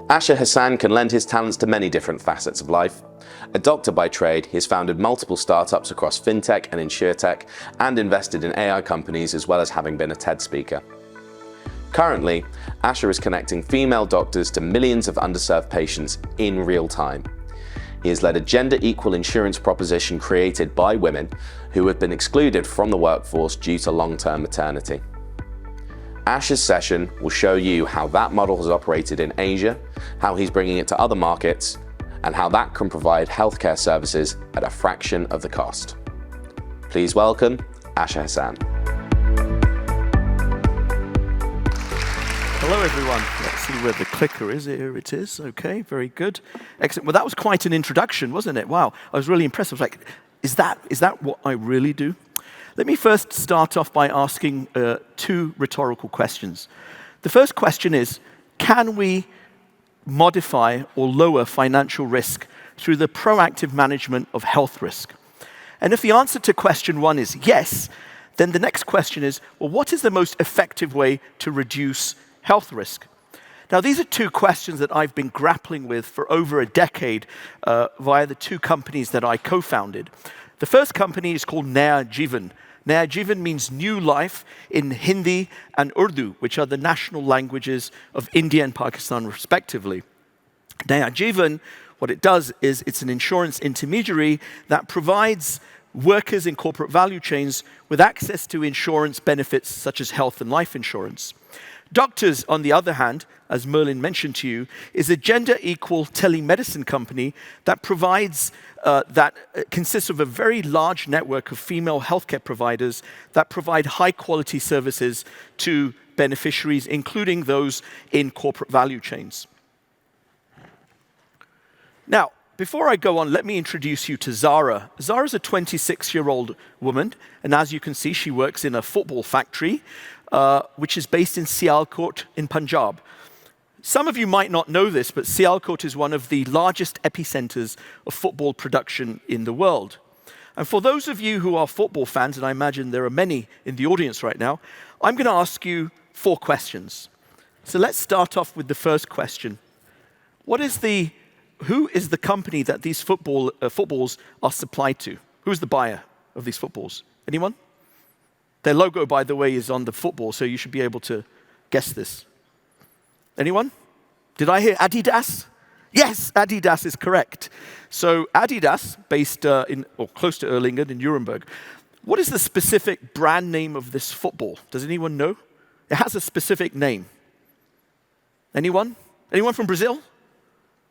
Hasan can lend his talents to many different facets of life. A doctor by trade, he has founded multiple startups across fintech and insurtech and invested in AI companies, as well as having been a TED speaker. Currently, Asher is connecting female doctors to millions of underserved patients in real time. He has led a gender-equal insurance proposition created by women who have been excluded from the workforce due to long-term maternity. Asher's session will show you how that model has operated in Asia, how he's bringing it to other markets, and how that can provide healthcare services at a fraction of the cost. Please welcome Hasan. Hello everyone. Let's see where the clicker is. Here it is. Okay, very good. Excellent. Well, that was quite an introduction, wasn't it? Wow, I was really impressed. I was like, is that what I really do? Let me first start off by asking two rhetorical questions. The first question is, can we modify or lower financial risk through the proactive management of health risk? And if the answer to question one is yes, then the next question is, well, what is the most effective way to reduce health risk? Now, these are two questions that I've been grappling with for over a decade via the two companies that I co-founded. The first company is called Naya, Jeevan. Naya Jeevan means new life in Hindi and Urdu, which are the national languages of India and Pakistan, respectively. Naya Jeevan, what it does is it's an insurance intermediary that provides workers in corporate value chains with access to insurance benefits such as health and life insurance. DoktHERS, on the other hand, as Merlin mentioned to you, is a gender-equal telemedicine company that consists of a very large network of female healthcare providers that provide high-quality services to beneficiaries, including those in corporate value chains. Now, before I go on, let me introduce you to Zara. Zara's a 26-year-old woman, and as you can see, she works in a football factory, which is based in Sialkot in Punjab. Some of you might not know this, but Sialkot is one of the largest epicenters of football production in the world. And for those of you who are football fans, and I imagine there are many in the audience right now, I'm going to ask you 4 questions. So let's start off with the first question. Who is the company that these footballs are supplied to? Who's the buyer of these footballs? Anyone? Their logo, by the way, is on the football, so you should be able to guess this. Anyone? Did I hear Adidas? Yes, Adidas is correct. So Adidas, based close to Erlangen in Nuremberg. What is the specific brand name of this football? Does anyone know? It has a specific name. Anyone? Anyone from Brazil?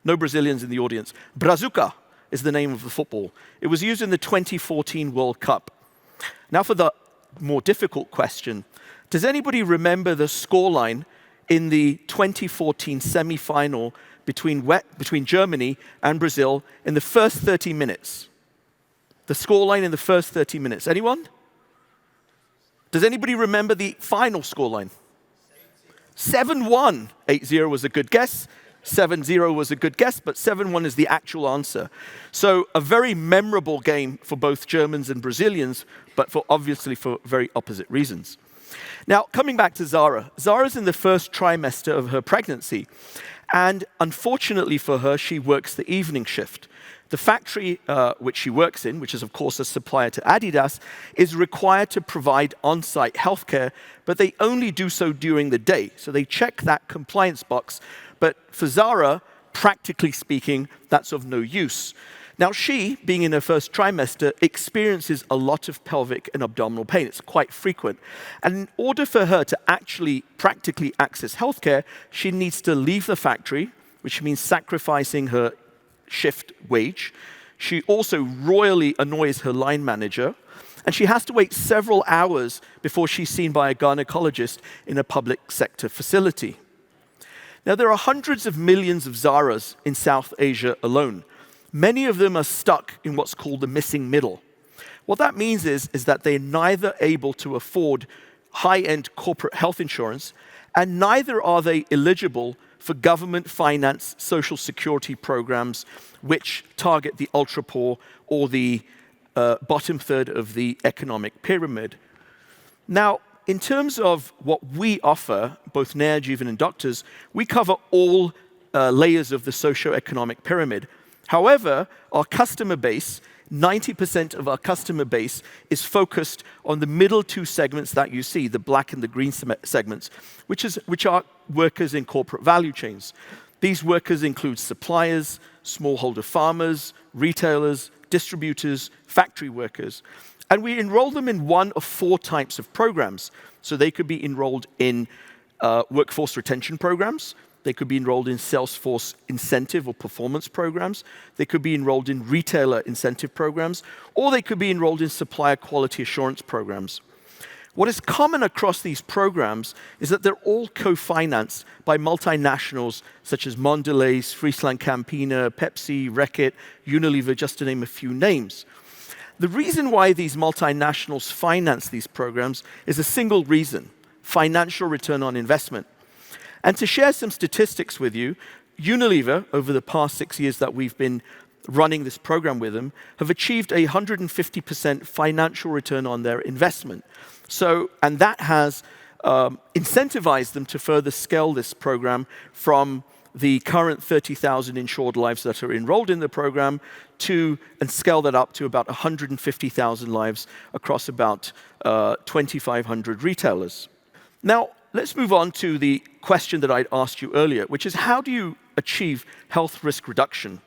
No Brazilians in the audience. Brazuca is the name of the football. It was used in the 2014 World Cup. Now for the more difficult question. Does anybody remember the scoreline in the 2014 semi-final between Germany and Brazil in the first 30 minutes? The scoreline in the first 30 minutes. Anyone? Does anybody remember the final scoreline? 7-1. 8-0 was a good guess. 7-0 was a good guess, but 7-1 is the actual answer. So a very memorable game for both Germans and Brazilians, but obviously for very opposite reasons. Now, coming back to Zara. Zara's in the first trimester of her pregnancy, and unfortunately for her, she works the evening shift. The factory which she works in, which is of course a supplier to Adidas, is required to provide on-site healthcare, but they only do so during the day. So they check that compliance box. But for Zara, practically speaking, that's of no use. Now she, being in her first trimester, experiences a lot of pelvic and abdominal pain. It's quite frequent. And in order for her to actually practically access healthcare, she needs to leave the factory, which means sacrificing her shift wage. She also royally annoys her line manager, and she has to wait several hours before she's seen by a gynecologist in a public sector facility. Now, there are hundreds of millions of Zaras in South Asia alone. Many of them are stuck in what's called the missing middle. What that means is that they're neither able to afford high-end corporate health insurance, and neither are they eligible for government-financed social security programs which target the ultra-poor or the bottom third of the economic pyramid. Now, in terms of what we offer, both Naya, Jeevan, and DoktHERS, we cover all layers of the socioeconomic pyramid. However, our customer base, 90% of our customer base is focused on the middle two segments that you see, the black and the green segments, which are workers in corporate value chains. These workers include suppliers, smallholder farmers, retailers, distributors, factory workers. And we enroll them in one of four types of programs. So they could be enrolled in workforce retention programs. They could be enrolled in Salesforce incentive or performance programs. They could be enrolled in retailer incentive programs, or they could be enrolled in supplier quality assurance programs. What is common across these programs is that they're all co-financed by multinationals such as Mondelez, Friesland Campina, Pepsi, Reckitt, Unilever, just to name a few names. The reason why these multinationals finance these programs is a single reason: financial return on investment. And to share some statistics with you, Unilever, over the past 6 years that we've been running this program with them, have achieved a 150% financial return on their investment. And that has incentivized them to further scale this program from the current 30,000 insured lives that are enrolled in the program and scale that up to about 150,000 lives across about 2,500 retailers. Now, let's move on to the question that I'd asked you earlier, which is how do you achieve health risk reduction?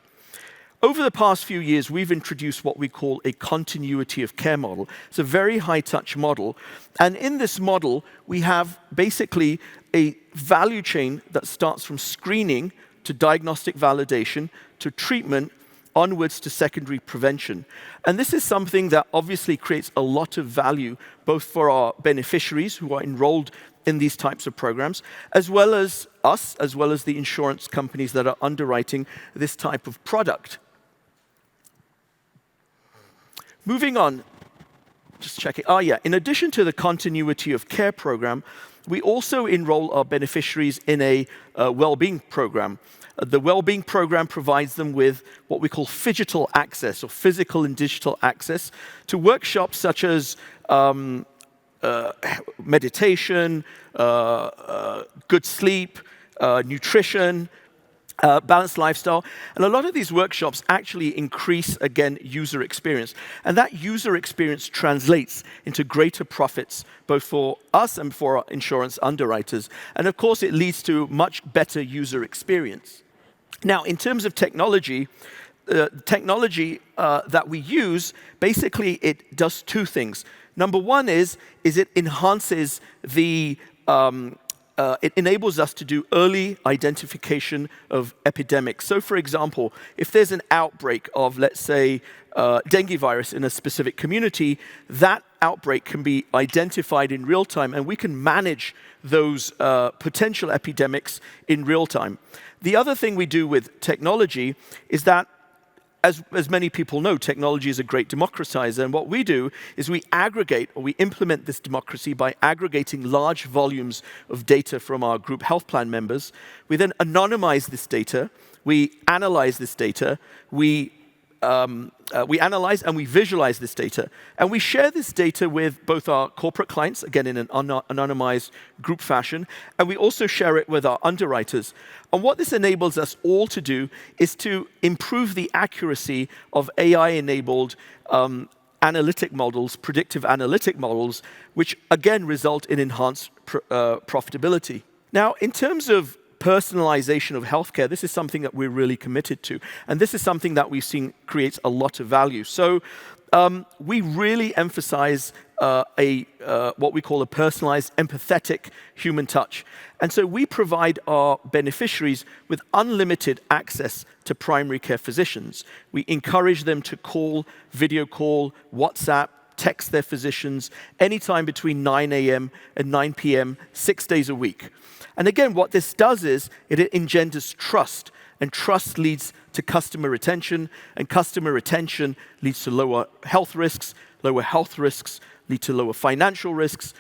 Over the past few years, we've introduced what we call a continuity of care model. It's a very high-touch model. And in this model, we have basically a value chain that starts from screening to diagnostic validation to treatment onwards to secondary prevention. And this is something that obviously creates a lot of value, both for our beneficiaries who are enrolled in these types of programs, as well as us, as well as the insurance companies that are underwriting this type of product. Moving on, just checking. In addition to the continuity of care program, we also enroll our beneficiaries in a well-being program. The well-being program provides them with what we call phygital access, or physical and digital access, to workshops such as meditation, good sleep, nutrition, balanced lifestyle. And a lot of these workshops actually increase, again, user experience. And that user experience translates into greater profits, both for us and for our insurance underwriters. And of course, it leads to much better user experience. Now, in terms of technology, that we use, basically it does two things. Number one is it enhances it enables us to do early identification of epidemics. So, for example, if there's an outbreak of, let's say, dengue virus in a specific community, that outbreak can be identified in real time, and we can manage those potential epidemics in real time. The other thing we do with technology is that, as many people know, technology is a great democratizer, and what we do is we aggregate, or we implement this democracy by aggregating large volumes of data from our group health plan members. We then anonymize this data, we analyze this data, we analyze and we visualize this data, and we share this data with both our corporate clients, again in an anonymized group fashion, and we also share it with our underwriters. And what this enables us all to do is to improve the accuracy of AI-enabled analytic models, predictive analytic models, which again result in enhanced profitability. Now, in terms of personalization of healthcare, this is something that we're really committed to. And this is something that we've seen creates a lot of value. So we really emphasize what we call a personalized, empathetic human touch. And so we provide our beneficiaries with unlimited access to primary care physicians. We encourage them to call, video call, WhatsApp, text their physicians anytime between 9 a.m. and 9 p.m., 6 days a week. And again, what this does is it engenders trust, and trust leads to customer retention, and customer retention leads to lower health risks lead to lower financial risks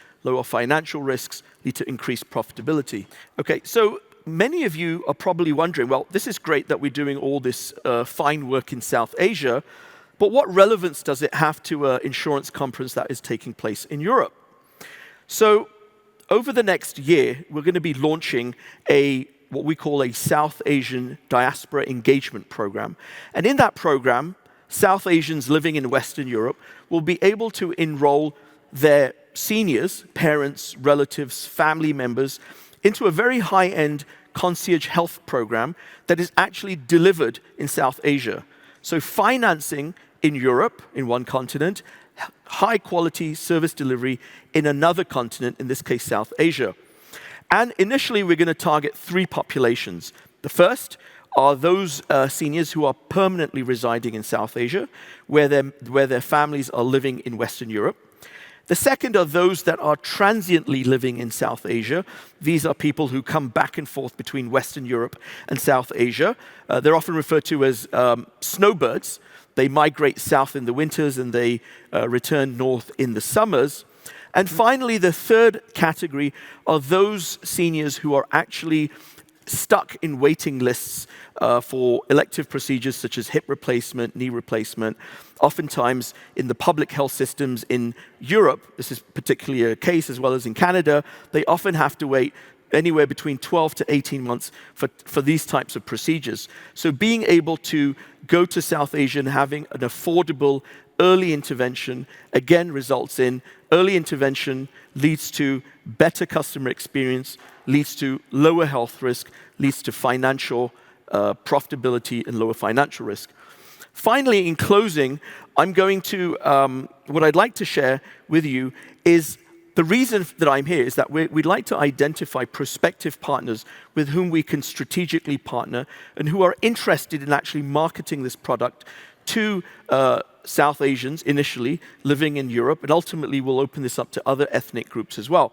lead to increased profitability. Okay, so many of you are probably wondering, well, this is great that we're doing all this fine work in South Asia, but what relevance does it have to an insurance conference that is taking place in Europe? So over the next year, we're going to be launching a what we call a South Asian Diaspora Engagement Program. And in that program, South Asians living in Western Europe will be able to enroll their seniors, parents, relatives, family members, into a very high-end concierge health program that is actually delivered in South Asia. So financing in Europe, in one continent, high-quality service delivery in another continent, in this case, South Asia. And initially, we're going to target 3 populations. The first are those seniors who are permanently residing in South Asia, where their families are living in Western Europe. The second are those that are transiently living in South Asia. These are people who come back and forth between Western Europe and South Asia. They're often referred to as snowbirds. They migrate south in the winters and they return north in the summers. And finally, the third category are those seniors who are actually stuck in waiting lists for elective procedures such as hip replacement, knee replacement. Oftentimes in the public health systems in Europe, this is particularly a case as well as in Canada, they often have to wait anywhere between 12 to 18 months for these types of procedures. So being able to go to South Asia and having an affordable early intervention, again, results in early intervention leads to better customer experience, leads to lower health risk, leads to financial profitability and lower financial risk. Finally, in closing, I'm going to, what I'd like to share with you is the reason that I'm here is that we'd like to identify prospective partners with whom we can strategically partner and who are interested in actually marketing this product to South Asians initially living in Europe, and ultimately we'll open this up to other ethnic groups as well.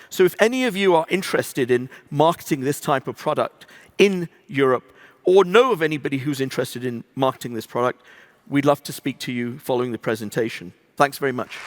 So if any of you are interested in marketing this type of product in Europe, or know of anybody who's interested in marketing this product, we'd love to speak to you following the presentation. Thanks very much.